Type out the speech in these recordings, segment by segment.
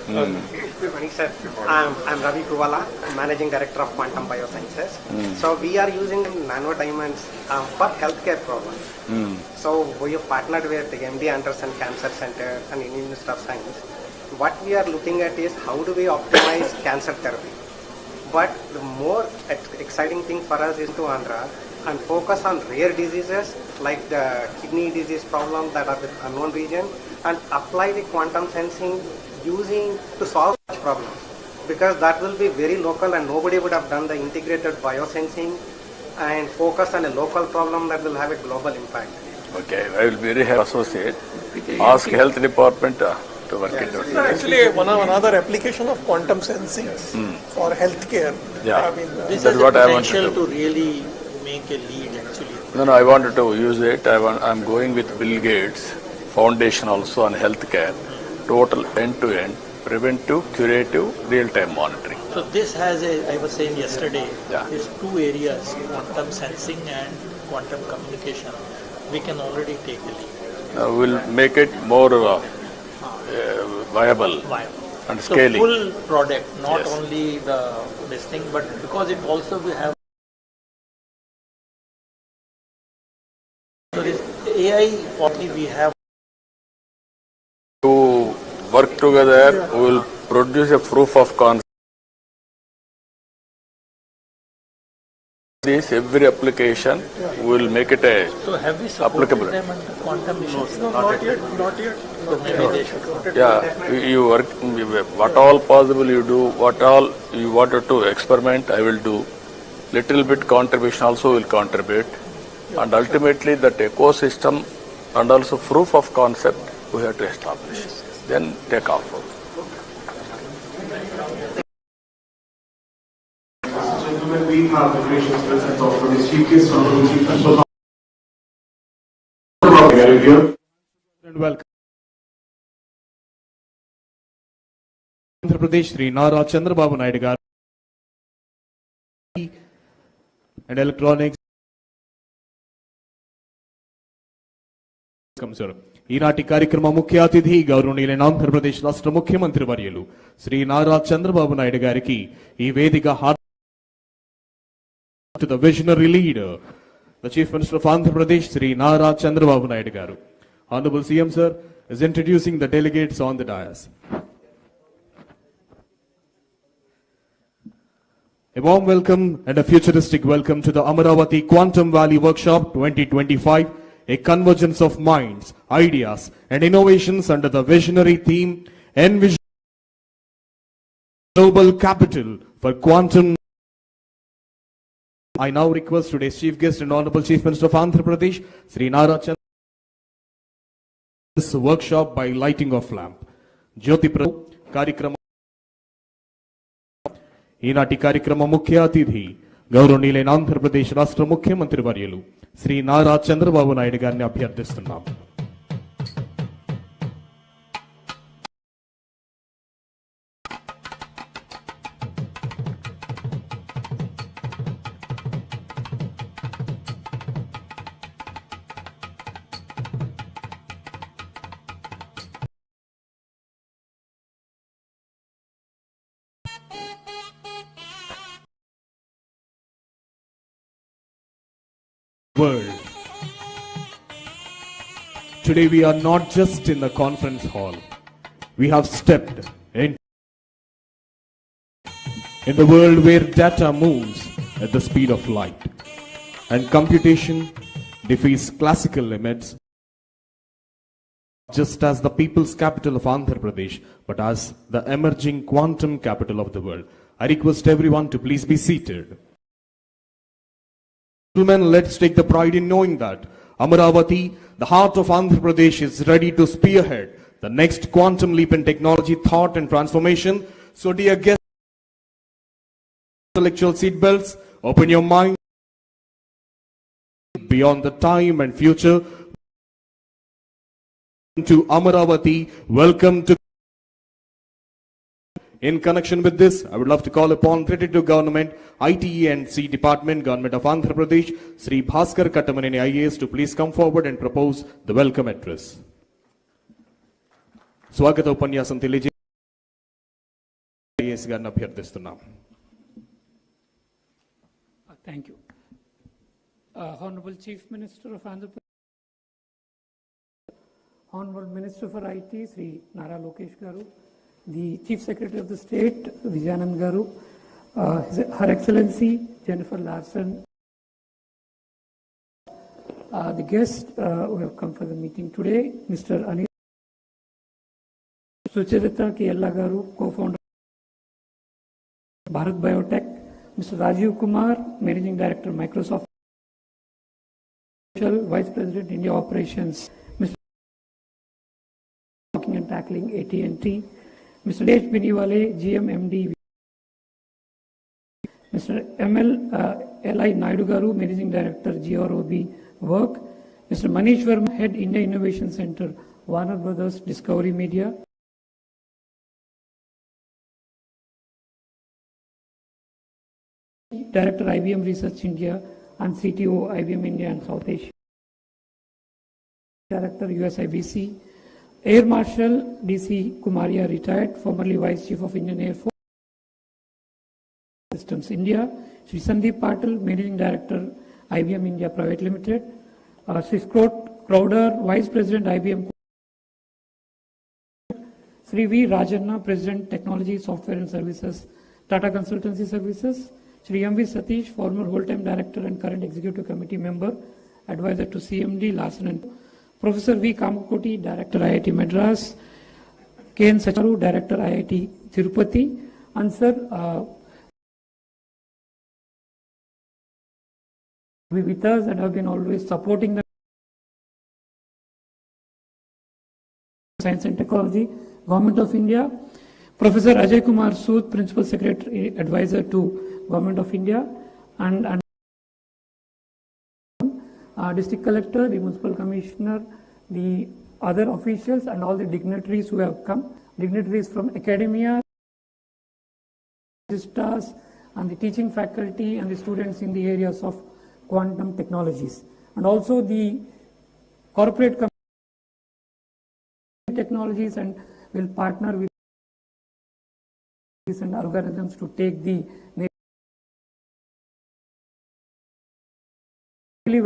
Good morning, sir. I'm Ravi Kuvala, Managing Director of Quantum Biosciences. So we are using nanodiamonds for healthcare problems. So we have partnered with the MD Anderson Cancer Center and Indian Institute of Science. What we are looking at is how do we optimize cancer therapy. But the more exciting thing for us is to Andhra and focus on rare diseases like the kidney disease problem that are the unknown region and apply the quantum sensing using to solve such problems, because that will be very local and nobody would have done the integrated biosensing and focus on a local problem that will have a global impact. Okay, I will be very happy to associate. Ask health department to work it out. So actually, another application of quantum sensing for healthcare. Yeah, I mean, this that's has what the I want potential to do. to really make a lead actually. No, I wanted to use it. I'm going with Bill Gates Foundation also on healthcare. Total end-to-end, preventive, curative, real-time monitoring. So this has I was saying yesterday, Yeah. these two areas, quantum sensing and quantum communication, we can already take a lead. We'll make it more viable Why? and So scaling. full product, not Yes. only this thing, but because it also will have. So this AI, only we have. To work together, we will produce a proof of concept. This every application, we will make it a So have we supported applicable. them under quantum issues? no, not yet. So maybe they should. Yeah, you work, what all possible you do, what all you wanted to experiment, I will do. Little bit contribution also will contribute. And ultimately that ecosystem and also proof of concept we have to establish. Then take off. Gentlemen, we have the gracious presence of the Chief Guest, Honorable Chief Minister. And welcome. Andhra Pradesh Sri Nara Chandrababu Naidu garu and electronics. ఈనాటి కార్యక్రమ ముఖ్య అతిథి గౌరవనీయులైన ఆంధ్రప్రదేశ్ రాష్ట్ర ముఖ్యమంత్రి వర్యులు శ్రీ నారా చంద్రబాబు నాయుడు గారికి ఈ వేదిక to the visionary leader, the Chief Minister of Andhra Pradesh, Sri Nara Chandrababu Naidu garu. Honorable CM sir is introducing the delegates on the dais. A warm welcome and a futuristic welcome to the Amaravati Quantum Valley Workshop 2025, a convergence of minds, ideas and innovations under the visionary theme Envision Global Capital for Quantum. I now request today's Chief Guest and Honorable Chief Minister of Andhra Pradesh, Sri Nara Chandrababu, this workshop by lighting of lamp. Jyoti Karyakrama. ఈనాటి కార్యక్రమ ముఖ్య అతిథి గౌరవనీయులైన ఆంధ్రప్రదేశ్ రాష్ట్ర ముఖ్యమంత్రి వర్యులు శ్రీ నారా చంద్రబాబు నాయుడు గారిని అభ్యర్థిస్తున్నాం. World. Today we are not just in the conference hall. We have stepped in the world where data moves at the speed of light and computation defies classical limits, just as the people's capital of Andhra Pradesh, but as the emerging quantum capital of the world. I request everyone to please be seated. Gentlemen, let's take the pride in knowing that Amaravati, the heart of Andhra Pradesh, is ready to spearhead the next quantum leap in technology, thought and transformation. So dear guests, intellectual seatbelts, open your mind beyond the time and future to Amaravati. Welcome to. In connection with this, I would love to call upon Creditor Government, ITE and C Department, Government of Andhra Pradesh, Sri Bhaskar Kattamaneni IAS to please come forward and propose the welcome address. Swagata Upanyasam IAS గారిని అభ్యర్థిస్తున్నాం. Thank you. Honorable Chief Minister of Andhra Pradesh, Honorable Minister for IT, Sri Nara Lokesh Garu, the Chief Secretary of the State, Vijayanand Garu, Her Excellency Jennifer Larson, the guests who have come for the meeting today, Mr. Anil Sucharita Kiyalla Garu, co-founder Bharat Biotech, Mr. Rajiv Kumar, Managing Director, Microsoft, Vice President, India Operations, Mr. Talking and Tackling, AT&T, Mr. Desh Biniwale, GM MD, Mr. L.I. Naidu Garu, Managing Director, GROB Work, Mr. Manish Verma, Head, India Innovation Center, Warner Brothers Discovery Media, Director, IBM Research India, and CTO, IBM India and South Asia. Director, USIBC. Air Marshal DC Kumaria, retired, formerly Vice Chief of Indian Air Force Systems India. Sri Sandeep Patil, Managing Director, IBM India Private Limited. Sri Scott Crowder, Vice President, IBM. Sri V. Rajanna, President, Technology, Software and Services, Tata Consultancy Services. Sri M.V. Satish, former whole-time director and current executive committee member, advisor to CMD, Larsen and Professor V. Kamakoti, director, IIT Madras, K.N. Sacharu, director, IIT Tirupati, and sir, be with us and have been always supporting the Science and Technology, Government of India. Professor Ajay Kumar Sood, Principal Secretary, Advisor to Government of India, and District Collector, the Municipal Commissioner, the other officials and all the dignitaries who have come, dignitaries from academia, stars, and the teaching faculty and the students in the areas of quantum technologies, and also the corporate technologies, and will partner with and algorithms to take the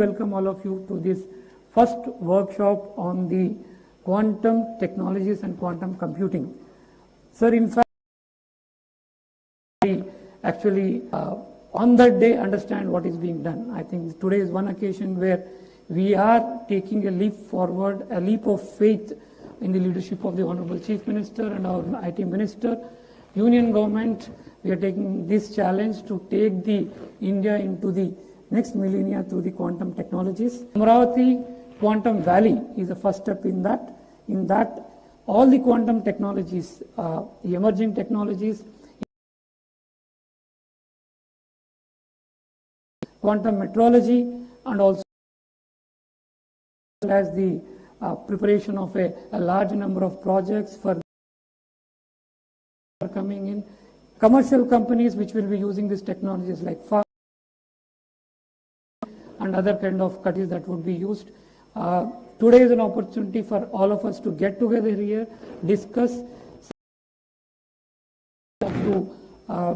welcome all of you to this first workshop on the quantum technologies and quantum computing. Sir, in fact, we actually on that day understand what is being done. I think today is one occasion where we are taking a leap forward, a leap of faith in the leadership of the Honorable Chief Minister and our IT Minister. Union government, we are taking this challenge to take the India into the next millennia through the quantum technologies. Amaravati Quantum Valley is the first step in that. In that, all the quantum technologies, the emerging technologies, quantum metrology, and also as the preparation of a large number of projects for coming in, commercial companies which will be using these technologies like and other kind of cuttings that would be used. Today is an opportunity for all of us to get together here, discuss.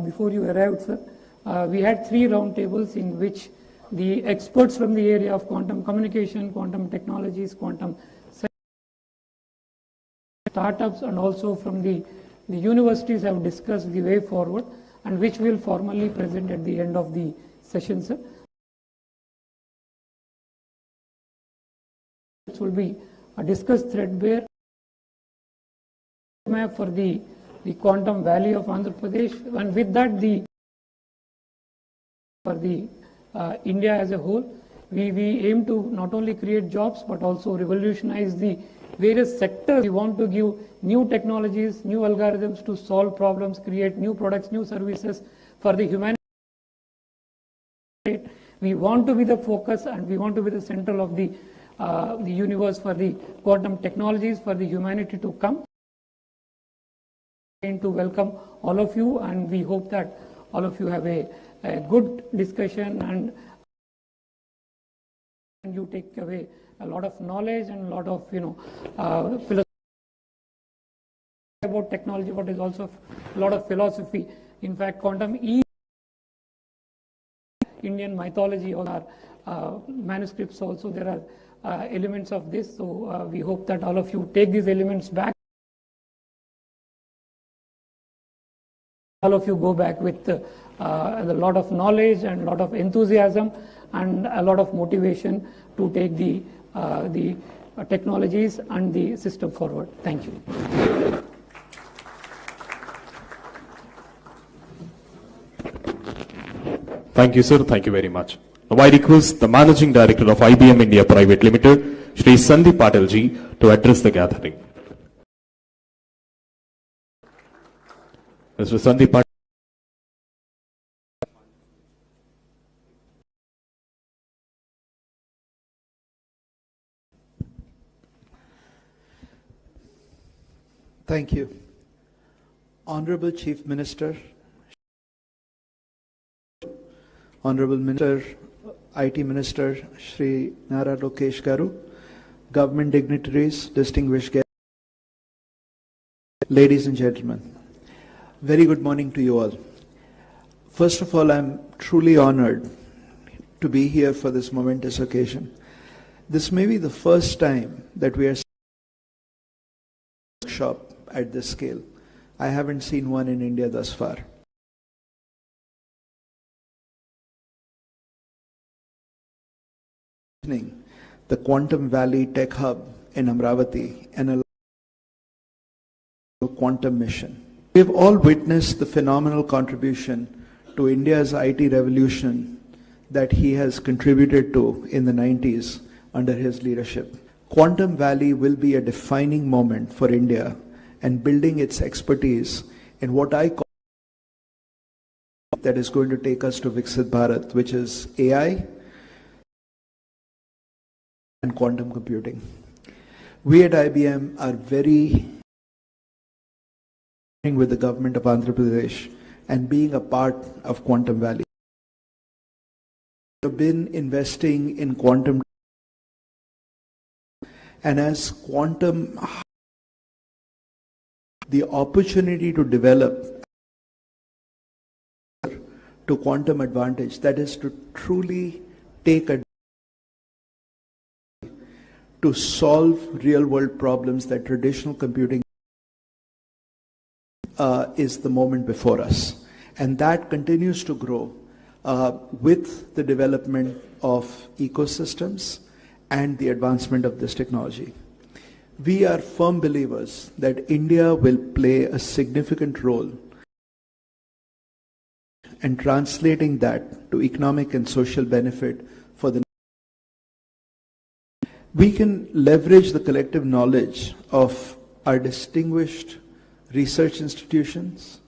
Before you arrived, sir, we had 3 round tables in which the experts from the area of quantum communication, quantum technologies, quantum startups, and also from the universities have discussed the way forward, and which we will formally present at the end of the session, sir. This will be a discussed threadbare map for the quantum valley of Andhra Pradesh, and with that for the India as a whole. We aim to not only create jobs but also revolutionize the various sectors. We want to give new technologies, new algorithms to solve problems, create new products, new services for the humanity. We want to be the focus and we want to be the center of the universe for the quantum technologies for the humanity to come. And to welcome all of you, and we hope that all of you have a good discussion and you take away a lot of knowledge and a lot of philosophy about technology, but is also a lot of philosophy. In fact, quantum Indian mythology or our manuscripts also, there are elements of this. So we hope that all of you take these elements back. All of you go back with a lot of knowledge and a lot of enthusiasm and a lot of motivation to take the technologies and the system forward. Thank you. Thank you, sir. Thank you very much. Now I request the Managing Director of IBM India Private Limited, Shri Sandeep Patilji, to address the gathering. Mr. Sandeep Patil. Thank you. Honorable Chief Minister, Honorable Minister, IT Minister, Shri Nara Garu, government dignitaries, distinguished guests, ladies and gentlemen, very good morning to you all. First of all, I'm truly honored to be here for this momentous occasion. This may be the first time that we are workshop at this scale. I haven't seen one in India thus far. The Quantum Valley Tech Hub in Amaravati and a quantum mission. We have all witnessed the phenomenal contribution to India's IT revolution that he has contributed to in the 90s under his leadership. Quantum Valley will be a defining moment for India and building its expertise in what I call that is going to take us to Viksit Bharat, which is AI and quantum computing. We at IBM are very with the government of Andhra Pradesh and being a part of Quantum Valley. We have been investing in quantum, and as quantum, the opportunity to develop to quantum advantage, that is to truly take a to solve real world problems that traditional computing is the moment before us. And that continues to grow with the development of ecosystems and the advancement of this technology. We are firm believers that India will play a significant role in translating that to economic and social benefit for the we can leverage the collective knowledge of our distinguished research institutions,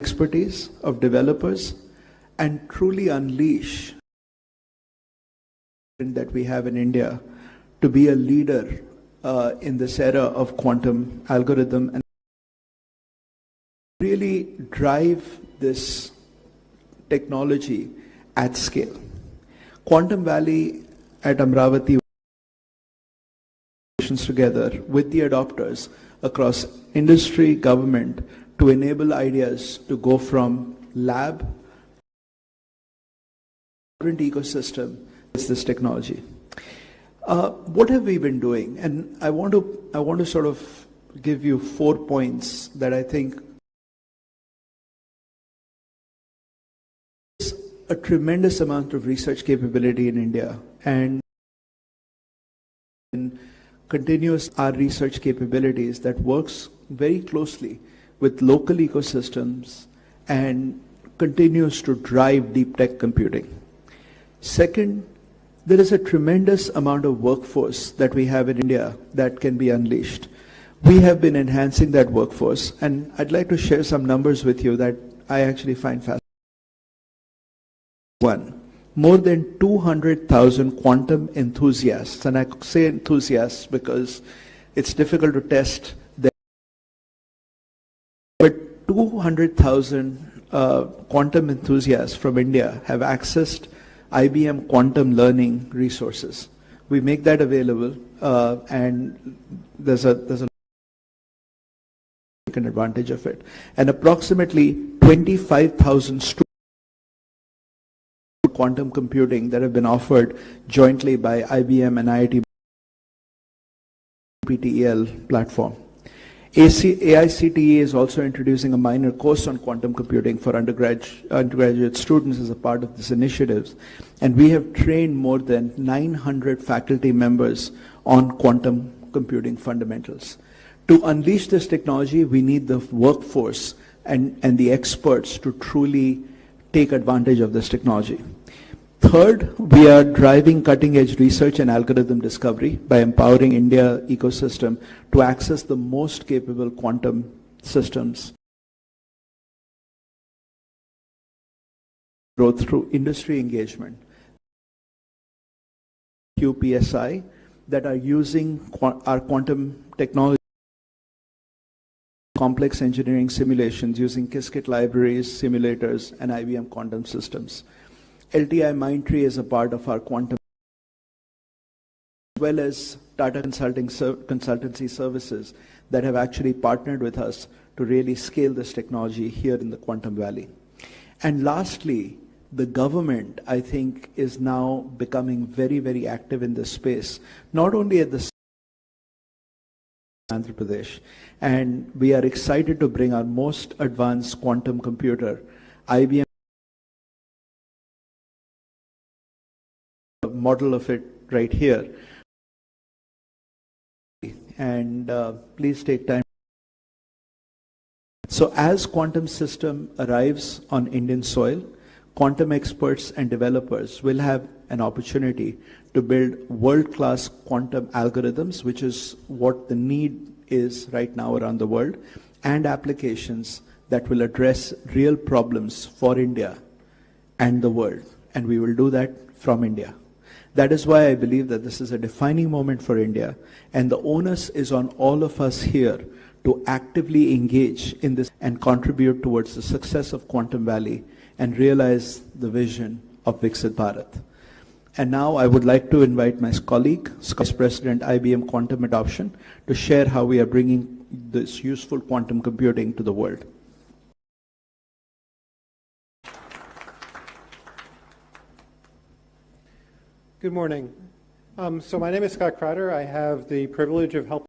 expertise of developers, and truly unleash that we have in India to be a leader in this era of quantum algorithm and really drive this technology at scale. Quantum Valley at Amaravati together with the adopters across industry, government to enable ideas to go from lab to ecosystem is this technology. What have we been doing? And I want to sort of give you 4 points that I think is a tremendous amount of research capability in India and continuous our research capabilities that works very closely with local ecosystems and continues to drive deep tech computing. Second, there is a tremendous amount of workforce that we have in India that can be unleashed. We have been enhancing that workforce, and I'd like to share some numbers with you that I actually find fascinating. One, more than 200,000 quantum enthusiasts, and I say enthusiasts because it's difficult to test them, but 200,000 quantum enthusiasts from India have accessed IBM quantum learning resources, We make that available, and there's a advantage of it. And approximately 25,000 students quantum computing that have been offered jointly by IBM and IIT PTEL platform. AICTE is also introducing a minor course on quantum computing for undergraduate students as a part of this initiative. And we have trained more than 900 faculty members on quantum computing fundamentals. To unleash this technology, we need the workforce and the experts to truly take advantage of this technology. Third, we are driving cutting-edge research and algorithm discovery by empowering India ecosystem to access the most capable quantum systems growth through industry engagement. QPSI that are using our quantum technology, complex engineering simulations using Qiskit libraries, simulators, and IBM quantum systems. LTI Mindtree is a part of our quantum, as well as Tata Consultancy Services that have actually partnered with us to really scale this technology here in the Quantum Valley. And lastly, the government, I think, is now becoming very, very active in this space, not only at the Andhra Pradesh, and we are excited to bring our most advanced quantum computer, IBM model of it right here. And please take time. So as quantum system arrives on Indian soil, quantum experts and developers will have an opportunity to build world-class quantum algorithms, which is what the need is right now around the world, and applications that will address real problems for India and the world. And we will do that from India. That is why I believe that this is a defining moment for India, and the onus is on all of us here to actively engage in this and contribute towards the success of Quantum Valley and realize the vision of Viksit Bharat. And now I would like to invite my colleague, Vice President IBM Quantum Adoption, to share how we are bringing this useful quantum computing to the world. Good morning. So my name is Scott Crowder. I have the privilege of helping.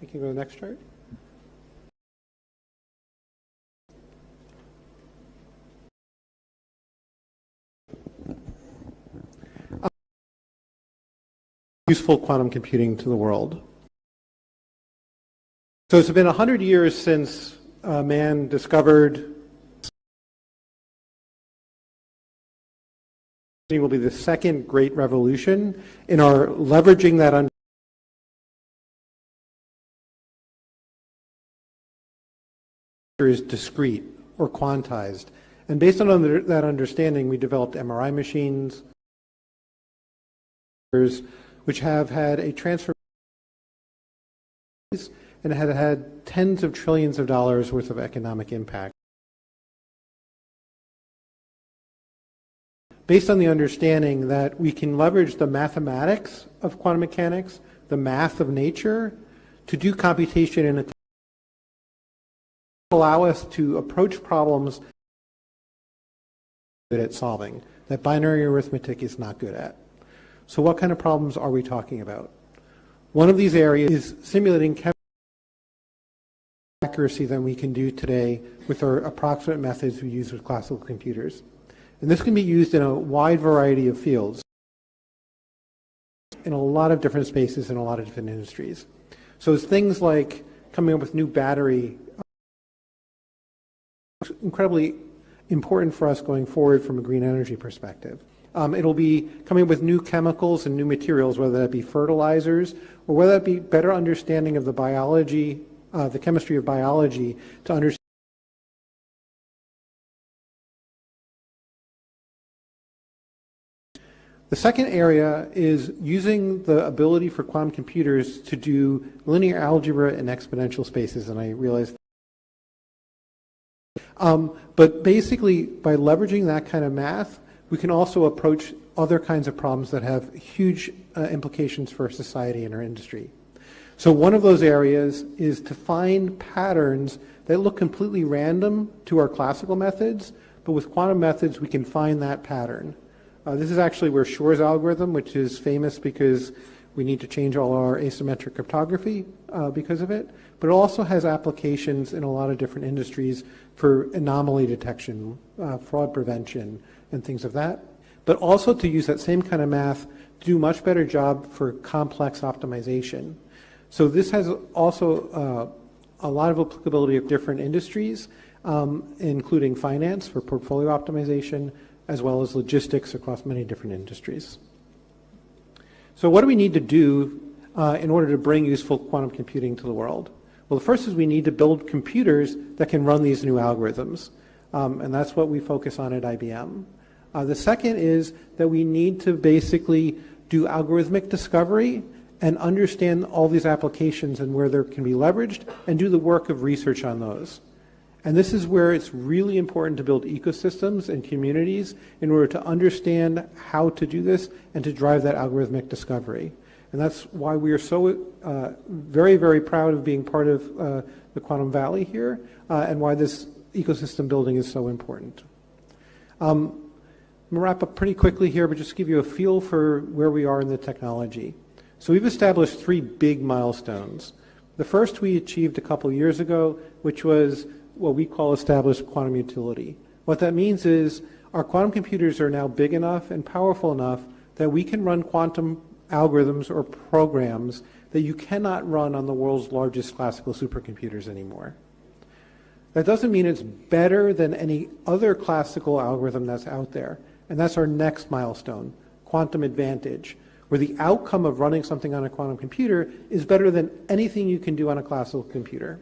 We can go to the next chart. Useful quantum computing to the world. So it's been 100 years since man discovered will be the second great revolution in our leveraging that is discrete or quantized. And based on that understanding, we developed MRI machines, which have had a transformation and have had tens of trillions of dollars worth of economic impact. Based on the understanding that we can leverage the mathematics of quantum mechanics, the math of nature, to do computation in a allow us to approach problems good at solving, that binary arithmetic is not good at. So what kind of problems are we talking about? One of these areas is simulating chemical accuracy than we can do today with our approximate methods we use with classical computers. And this can be used in a wide variety of fields, in a lot of different spaces, in a lot of different industries. So it's things like coming up with new battery, incredibly important for us going forward from a green energy perspective. It'll be coming up with new chemicals and new materials, whether that be fertilizers, or whether that be better understanding of the biology, the chemistry of biology, to understand. The second area is using the ability for quantum computers to do linear algebra in exponential spaces, and I realize. But basically, by leveraging that kind of math, we can also approach other kinds of problems that have huge implications for society and our industry. So one of those areas is to find patterns that look completely random to our classical methods, but with quantum methods we can find that pattern. This is actually where Shor's algorithm, which is famous because we need to change all our asymmetric cryptography because of it, but it also has applications in a lot of different industries for anomaly detection, fraud prevention, and things of that, but also to use that same kind of math to do a much better job for complex optimization. So this has also a lot of applicability of different industries, including finance for portfolio optimization, as well as logistics across many different industries. So what do we need to do in order to bring useful quantum computing to the world? Well, the first is we need to build computers that can run these new algorithms, and that's what we focus on at IBM. The second is that we need to basically do algorithmic discovery and understand all these applications and where they can be leveraged and do the work of research on those. And this is where it's really important to build ecosystems and communities in order to understand how to do this and to drive that algorithmic discovery. And that's why we are so very, very proud of being part of the Quantum Valley here and why this ecosystem building is so important. I'm going to wrap up pretty quickly here, but just give you a feel for where we are in the technology. So we've established 3 big milestones. The first we achieved a couple years ago, which was what we call established quantum utility. What that means is our quantum computers are now big enough and powerful enough that we can run quantum algorithms or programs that you cannot run on the world's largest classical supercomputers anymore. That doesn't mean it's better than any other classical algorithm that's out there. And that's our next milestone, quantum advantage, where the outcome of running something on a quantum computer is better than anything you can do on a classical computer.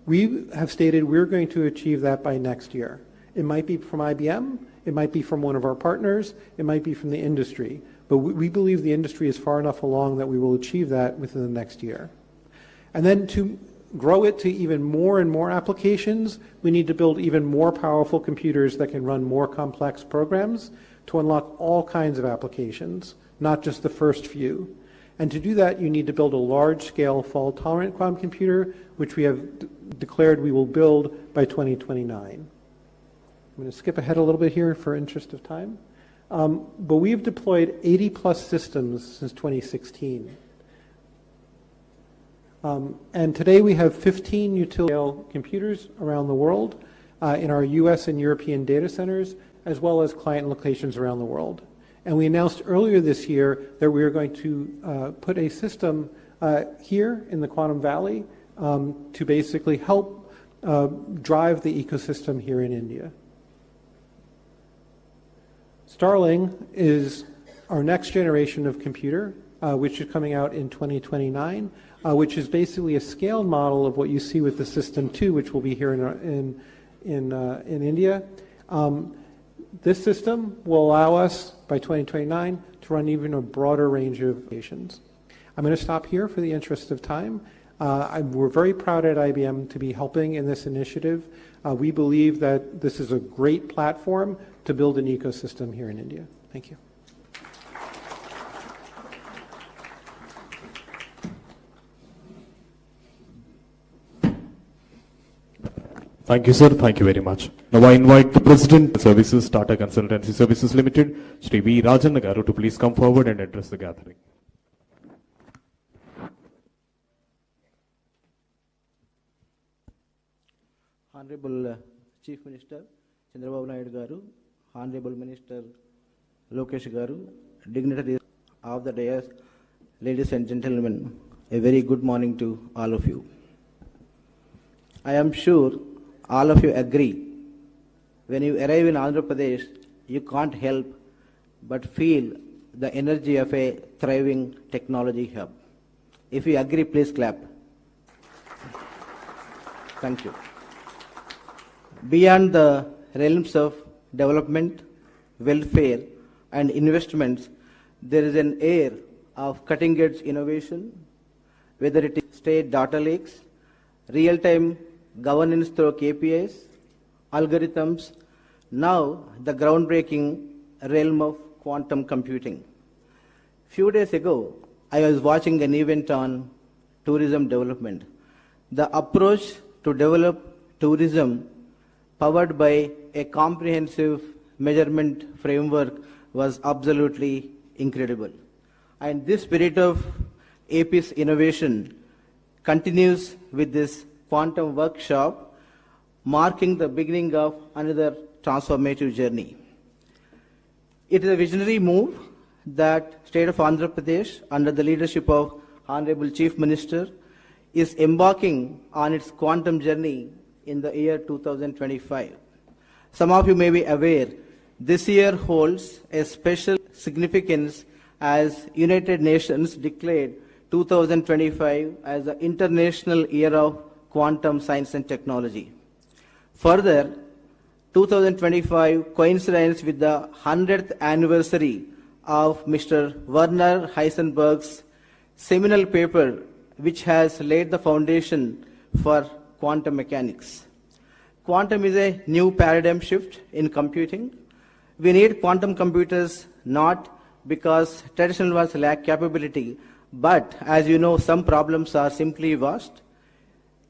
We have stated we're going to achieve that by next year. It might be from IBM, it might be from one of our partners, it might be from the industry, but we believe the industry is far enough along that we will achieve that within the next year. And then to grow it to even more and more applications, we need to build even more powerful computers that can run more complex programs to unlock all kinds of applications, not just the first few. And to do that, you need to build a large-scale fault-tolerant quantum computer, which we have declared we will build by 2029. I'm going to skip ahead a little bit here for interest of time. But we've deployed 80-plus systems since 2016. And today we have 15 utility-scale computers around the world in our US and European data centers, as well as client locations around the world. And we announced earlier this year that we are going to put a system here in the Quantum Valley to basically help drive the ecosystem here in India. Starling is our next generation of computer, which is coming out in 2029, which is basically a scaled model of what you see with the System 2, which will be here in India. This system will allow us, by 2029, to run even a broader range of applications. I'm going to stop here for the interest of time. We're very proud at IBM to be helping in this initiative. We believe that this is a great platform to build an ecosystem here in India. Thank you. Thank you, sir. Thank you very much. Now I invite the President of Services, Tata Consultancy Services Limited, Shri V. Rajan Garu, to please come forward and address the gathering. Honorable Chief Minister Chandrababu Naidu Garu, Honorable Minister Lokesh Garu, dignitaries of the dais, ladies and gentlemen, a very good morning to all of you. I am sure all of you agree, when you arrive in Andhra Pradesh, you can't help but feel the energy of a thriving technology hub. If you agree, please clap. Thank you. Beyond the realms of development, welfare, and investments, there is an air of cutting-edge innovation, whether it is state data lakes, real-time governance through KPIs, algorithms, now the groundbreaking realm of quantum computing. Few days ago, I was watching an event on tourism development. The approach to develop tourism powered by a comprehensive measurement framework was absolutely incredible. And this spirit of AP's innovation continues with this quantum workshop, marking the beginning of another transformative journey. It is a visionary move that State of Andhra Pradesh, under the leadership of Honorable Chief Minister, is embarking on its quantum journey in the year 2025. Some of you may be aware, this year holds a special significance as United Nations declared 2025 as the International Year of Quantum Science and Technology. Further, 2025 coincides with the 100th anniversary of Mr. Werner Heisenberg's seminal paper, which has laid the foundation for quantum mechanics. Quantum is a new paradigm shift in computing. We need quantum computers not because traditional ones lack capability, but as you know, some problems are simply vast,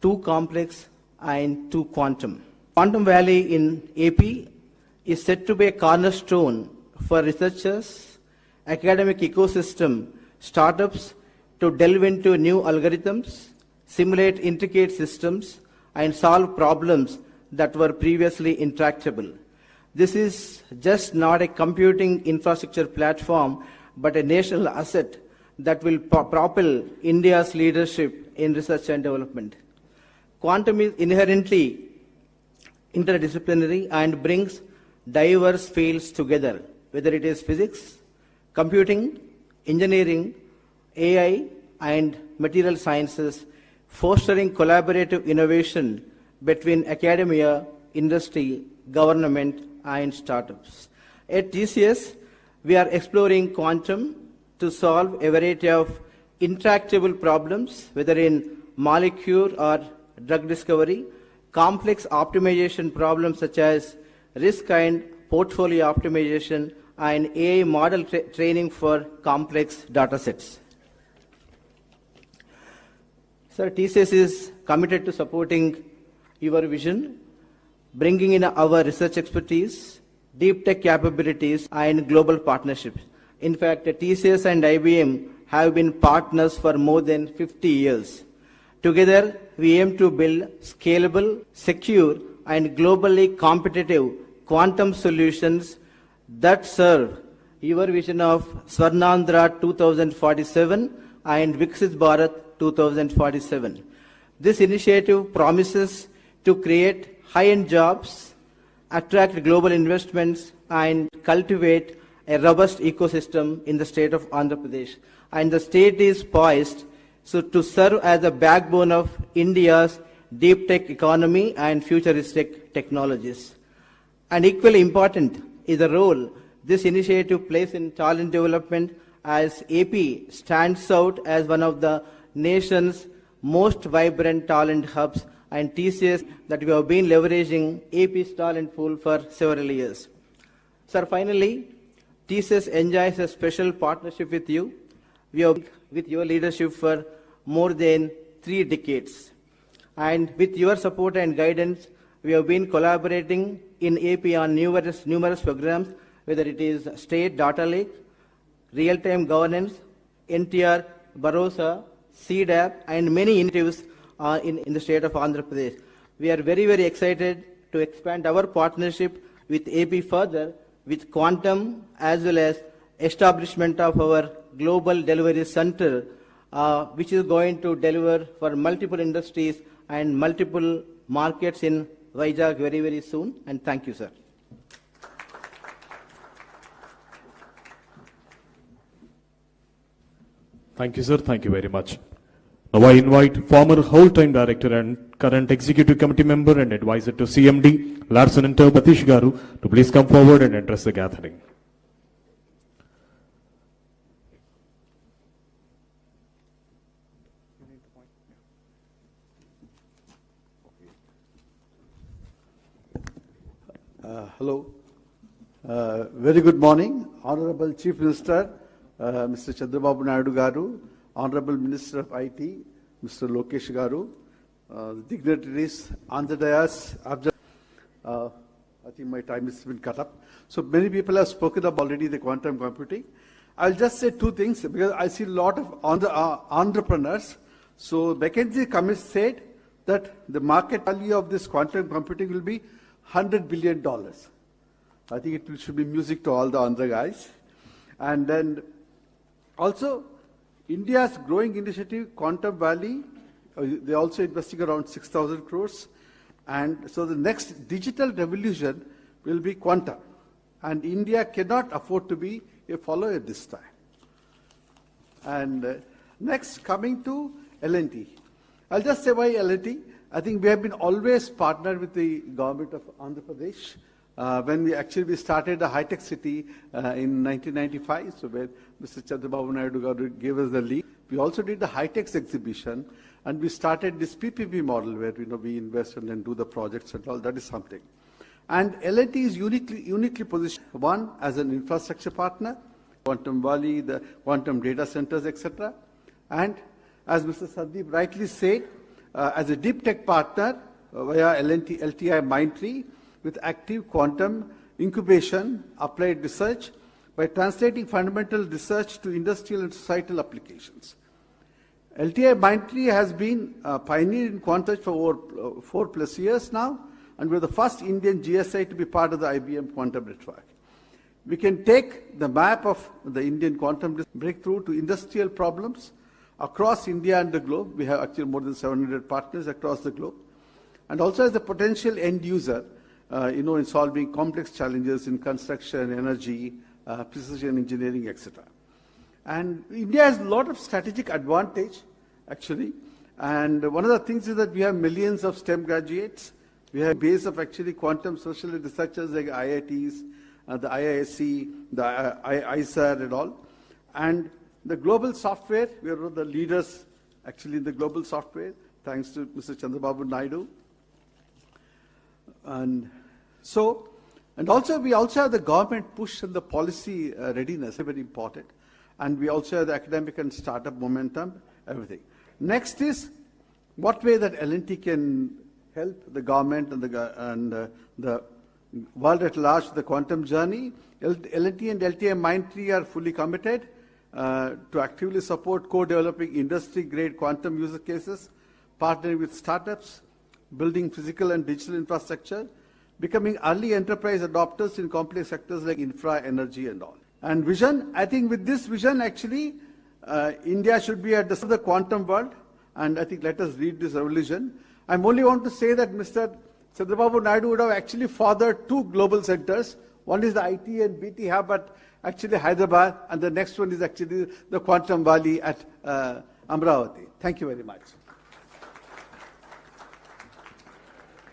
too complex, and too quantum. Quantum Valley in AP is said to be a cornerstone for researchers, academic ecosystem, startups to delve into new algorithms, simulate intricate systems, and solve problems that were previously intractable. This is just not a computing infrastructure platform, but a national asset that will propel India's leadership in research and development. Quantum is inherently interdisciplinary and brings diverse fields together, whether it is physics, computing, engineering, AI, and material sciences, fostering collaborative innovation between academia, industry, government, and startups. At TCS, we are exploring quantum to solve a variety of intractable problems, whether in molecule or drug discovery, complex optimization problems such as risk and portfolio optimization, and AI model training for complex data sets. Sir, TCS is committed to supporting your vision, bringing in our research expertise, deep tech capabilities, and global partnerships. In fact, TCS and IBM have been partners for more than 50 years. Together, we aim to build scalable, secure, and globally competitive quantum solutions that serve your vision of Swarnandhra 2047 and Viksit Bharat 2047. This initiative promises to create high-end jobs, attract global investments, and cultivate a robust ecosystem in the state of Andhra Pradesh. And the state is poised to serve as the backbone of India's deep tech economy and futuristic technologies. And equally important is the role this initiative plays in talent development, as AP stands out as one of the nation's most vibrant talent hubs, and TCS that we have been leveraging AP's talent pool for several years. Sir, finally, TCS enjoys a special partnership with you. We have with your leadership for more than 3 decades. And with your support and guidance, we have been collaborating in AP on numerous programs, whether it is State Data Lake, Real-Time Governance, NTR, Barossa, CDAP, and many initiatives in the state of Andhra Pradesh. We are very, very excited to expand our partnership with AP further with quantum, as well as establishment of our global delivery center, which is going to deliver for multiple industries and multiple markets in Vizag very, very soon. And thank you, sir. Thank you, sir. Thank you very much. Now I invite former whole-time director and current executive committee member and advisor to CMD, Larsen and Batish Garu, to please come forward and address the gathering. Hello. Very good morning. Honorable Chief Minister, Mr. Chandrababu Naidu Garu, Honorable Minister of IT, Mr. Lokesh Garu, dignitaries on the dais. I think my time has been cut up. So many people have spoken up already the quantum computing. I'll just say two things because I see a lot of entrepreneurs. So McKinsey Committee said that the market value of this quantum computing will be $100 billion. I think it should be music to all the Andhra guys. And then also India's growing initiative, Quantum Valley, they're also investing around 6,000 crores. And so the next digital revolution will be quantum. And India cannot afford to be a follower this time. And next, coming to L&T. I'll just say why L&T. I think we have been always partnered with the government of Andhra Pradesh. When we started a high-tech city in 1995, so when Mr. Chandrababu Naidu gave us the lead, we also did the high-tech exhibition, and we started this PPP model where we invest and then do the projects and all. That is something. And L&T is uniquely positioned, one, as an infrastructure partner, Quantum Valley, the quantum data centers, etc. And as Mr. Sandeep rightly said, as a deep tech partner via LTI Mindtree with active quantum incubation, applied research by translating fundamental research to industrial and societal applications. LTI Mindtree has been pioneer in quantum for over 4+ years now, and we're the first Indian GSI to be part of the IBM quantum network. We can take the map of the Indian quantum breakthrough to industrial problems across India and the globe. We have actually more than 700 partners across the globe. And also as a potential end user, in solving complex challenges in construction, energy, precision engineering, etc. And India has a lot of strategic advantage, actually. And one of the things is that we have millions of STEM graduates. We have a base of actually quantum social researchers like IITs, the IISc, the ISAR and all. And the global software, we are one of the leaders actually in the global software, thanks to Mr. Chandrababu Naidu. And also we also have the government push and the policy readiness, very important. And we also have the academic and startup momentum, everything. Next is what way that L&T can help the government and the world at large with the quantum journey. L&T and LTI Mindtree are fully committed to actively support co-developing industry-grade quantum user cases, partnering with startups, building physical and digital infrastructure, becoming early enterprise adopters in complex sectors like infra, energy and all. And vision, I think with this vision actually, India should be at the quantum world, and I think let us lead this revolution. I only want to say that Mr. Chandrababu Naidu would have actually fathered 2 global centers. One is the IT and BT hub at actually Hyderabad, and the next one is actually the Quantum Valley at Amaravati. Thank you very much.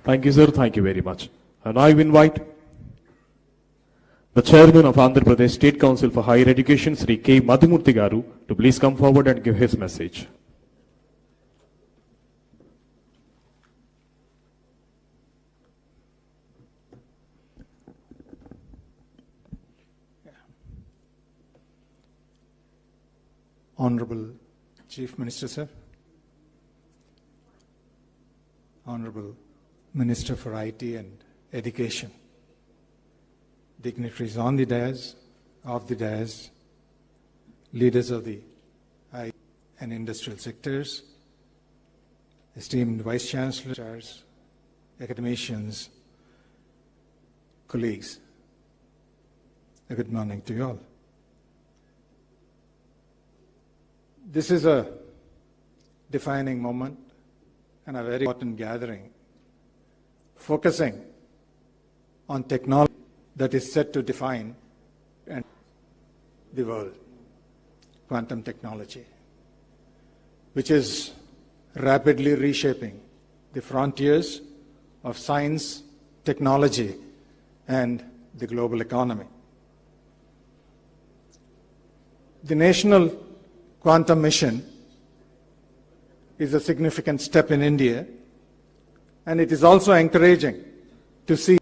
Thank you, sir. Thank you very much. And I invite the Chairman of Andhra Pradesh State Council for Higher Education, Sri K. Madhumurthy Garu, to please come forward and give his message. Honorable Chief Minister, sir. Honorable Minister for IT and Education. Dignitaries on the dais, off the dais, leaders of the IT and industrial sectors, esteemed Vice Chancellors, academicians, colleagues. A good morning to you all. This is a defining moment and a very important gathering, focusing on technology that is set to define the world, quantum technology, which is rapidly reshaping the frontiers of science, technology, and the global economy. The National Quantum Mission is a significant step in India, and it is also encouraging to see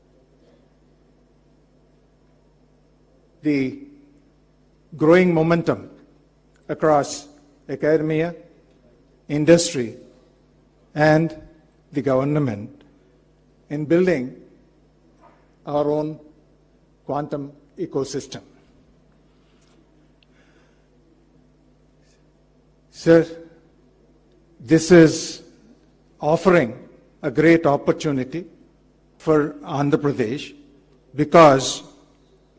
the growing momentum across academia, industry, and the government in building our own quantum ecosystem. Sir, this is offering a great opportunity for Andhra Pradesh because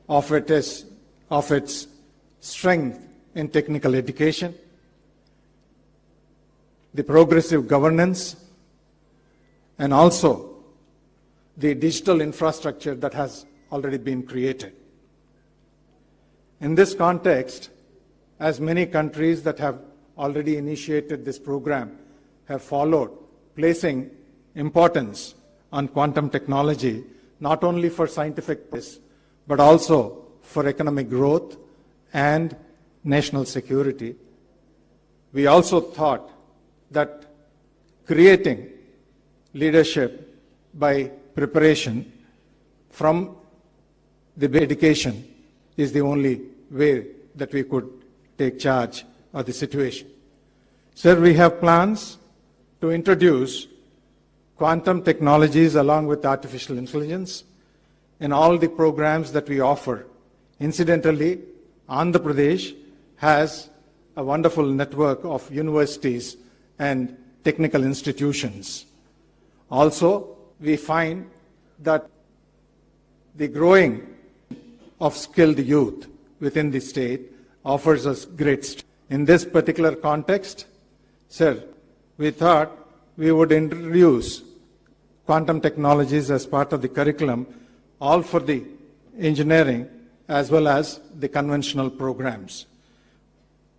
of its strength in technical education, the progressive governance, and also the digital infrastructure that has already been created. In this context, as many countries that have already initiated this program have followed, placing importance on quantum technology, not only for scientific purpose, but also for economic growth and national security. We also thought that creating leadership by preparation from the education is the only way that we could take charge of the situation. Sir, we have plans to introduce quantum technologies along with artificial intelligence in all the programs that we offer. Incidentally, Andhra Pradesh has a wonderful network of universities and technical institutions. Also, we find that the growing of skilled youth within the state offers us great strength. In this particular context, sir, we thought we would introduce quantum technologies as part of the curriculum, all for the engineering as well as the conventional programs.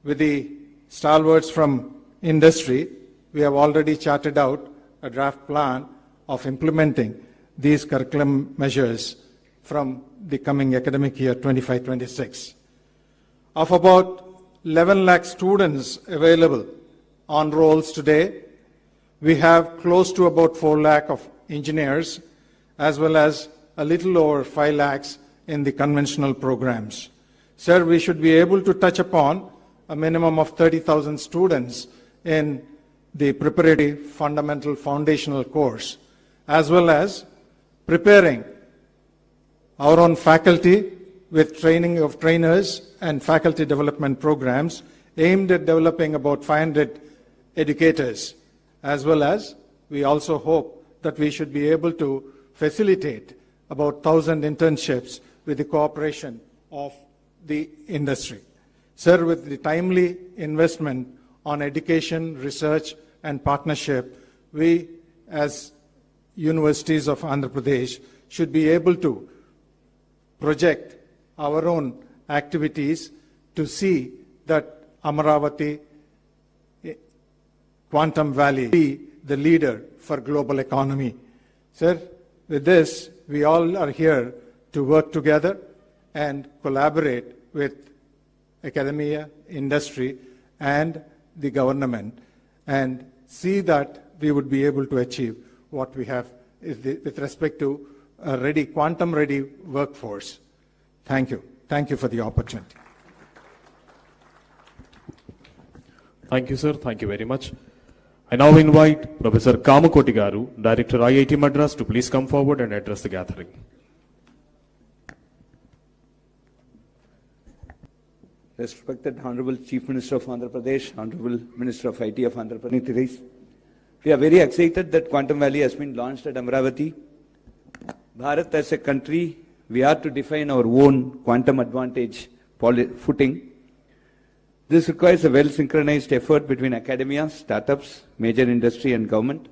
With the stalwarts from industry, we have already charted out a draft plan of implementing these curriculum measures from the coming academic year 25-26. Of about 11 lakh students available on rolls today, we have close to about 4 lakh of engineers, as well as a little over 5 lakhs in the conventional programs. Sir, we should be able to touch upon a minimum of 30,000 students in the preparatory fundamental foundational course, as well as preparing our own faculty with training of trainers and faculty development programs aimed at developing about 500 educators, as well as we also hope that we should be able to facilitate about 1,000 internships with the cooperation of the industry. Sir, with the timely investment on education, research, and partnership, we as universities of Andhra Pradesh should be able to project our own activities to see that Amaravati Quantum Valley be the leader for global economy. Sir, with this, we all are here to work together and collaborate with academia, industry, and the government, and see that we would be able to achieve what we have with respect to a quantum-ready workforce. Thank you. Thank you for the opportunity. Thank you, sir. Thank you very much. I now invite Professor Kamakoti Garu, Director IIT Madras, to please come forward and address the gathering. Respected Honorable Chief Minister of Andhra Pradesh, Honorable Minister of IT of Andhra Pradesh, we are very excited that Quantum Valley has been launched at Amaravati. Bharat as a country, we are to define our own quantum advantage footing. This requires a well-synchronized effort between academia, startups, major industry and government.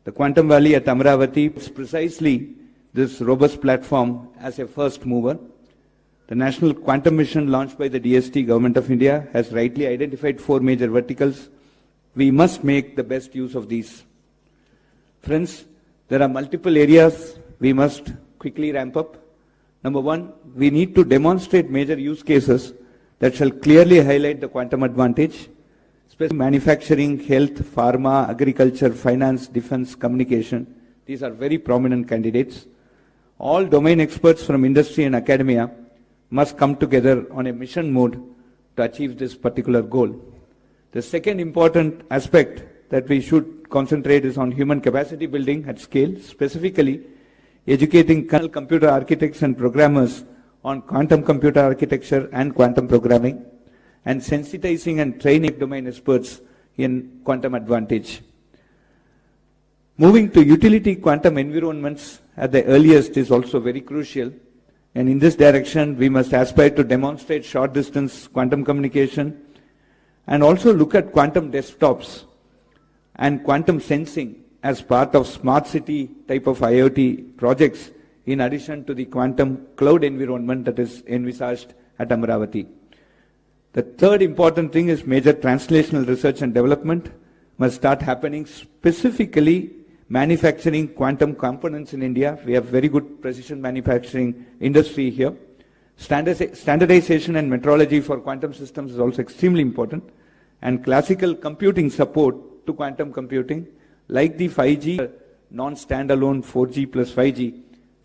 The Quantum Valley at Amaravati is precisely this robust platform as a first mover. The National Quantum Mission launched by the DST Government of India has rightly identified 4 major verticals. We must make the best use of these. Friends, there are multiple areas we must quickly ramp up. Number 1, we need to demonstrate major use cases that shall clearly highlight the quantum advantage, especially manufacturing, health, pharma, agriculture, finance, defense, communication. These are very prominent candidates. All domain experts from industry and academia must come together on a mission mode to achieve this particular goal. The second important aspect that we should concentrate is on human capacity building at scale, specifically educating computer architects and programmers on quantum computer architecture and quantum programming, and sensitizing and training domain experts in quantum advantage. Moving to utility quantum environments at the earliest is also very crucial, and in this direction we must aspire to demonstrate short distance quantum communication and also look at quantum desktops and quantum sensing as part of smart city type of IoT projects, in addition to the quantum cloud environment that is envisaged at Amaravati. The third important thing is major translational research and development must start happening, specifically manufacturing quantum components in India. We have very good precision manufacturing industry here. Standardization and metrology for quantum systems is also extremely important, and classical computing support to quantum computing, like the 5G, non-standalone 4G plus 5G,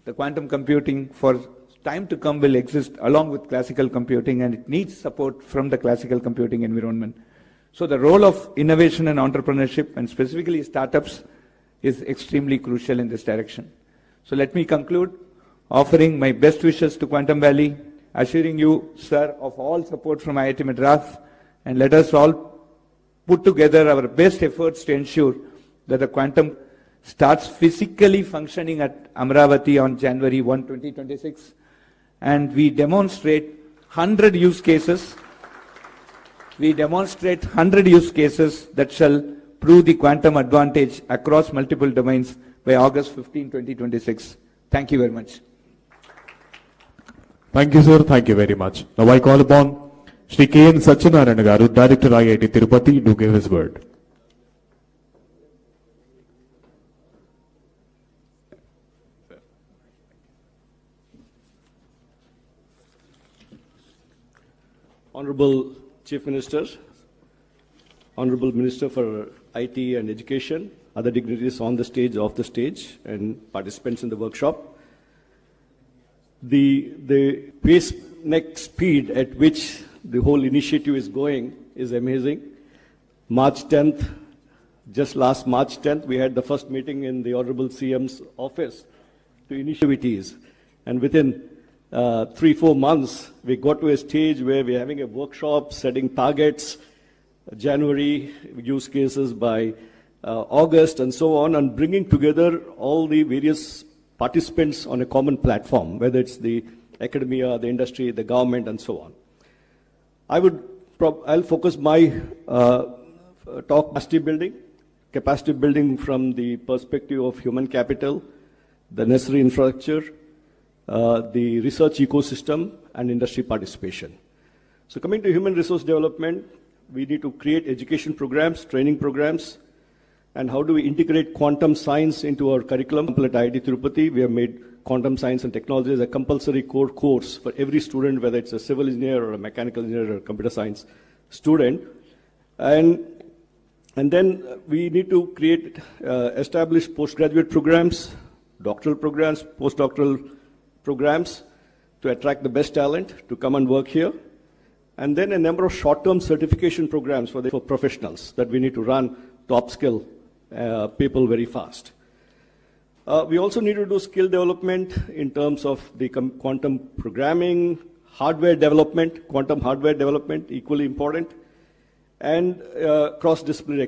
the quantum computing for time to come will exist along with classical computing, and it needs support from the classical computing environment. So the role of innovation and entrepreneurship, and specifically startups, is extremely crucial in this direction. So let me conclude offering my best wishes to Quantum Valley, assuring you, sir, of all support from IIT Madras, and let us all put together our best efforts to ensure that the quantum starts physically functioning at Amaravati on January 1, 2026, and we demonstrate 100 use cases. We demonstrate 100 use cases that shall prove the quantum advantage across multiple domains by August 15, 2026. Thank you very much. Thank you, sir. Thank you very much. Now I call upon Shri K.N. Satyanarayana Garu, Director IIT Tirupati, to give his word. Honorable Chief Minister, Honorable Minister for IT and Education, other dignitaries on the stage, off the stage, and participants in the workshop. The pace, next speed at which the whole initiative is going is amazing. March 10th, just last March 10th, we had the first meeting in the Honorable CM's office to initiatives, and within 3-4 months, we got to a stage where we're having a workshop, setting targets, January use cases by August, and so on, and bringing together all the various participants on a common platform, whether it's the academia, the industry, the government, and so on. I'll focus my talk capacity building from the perspective of human capital, the necessary infrastructure, the research ecosystem, and industry participation. So coming to human resource development, we need to create education programs, training programs, and how do we integrate quantum science into our curriculum. At IIT Tirupati, we have made quantum science and technology as a compulsory core course for every student, whether it's a civil engineer or a mechanical engineer or a computer science student. And then we need to create, establish postgraduate programs, doctoral programs, postdoctoral programs to attract the best talent to come and work here. And then a number of short-term certification programs for professionals that we need to run to upskill people very fast. We also need to do skill development in terms of the quantum programming, hardware development, quantum hardware development, equally important, and cross-disciplinary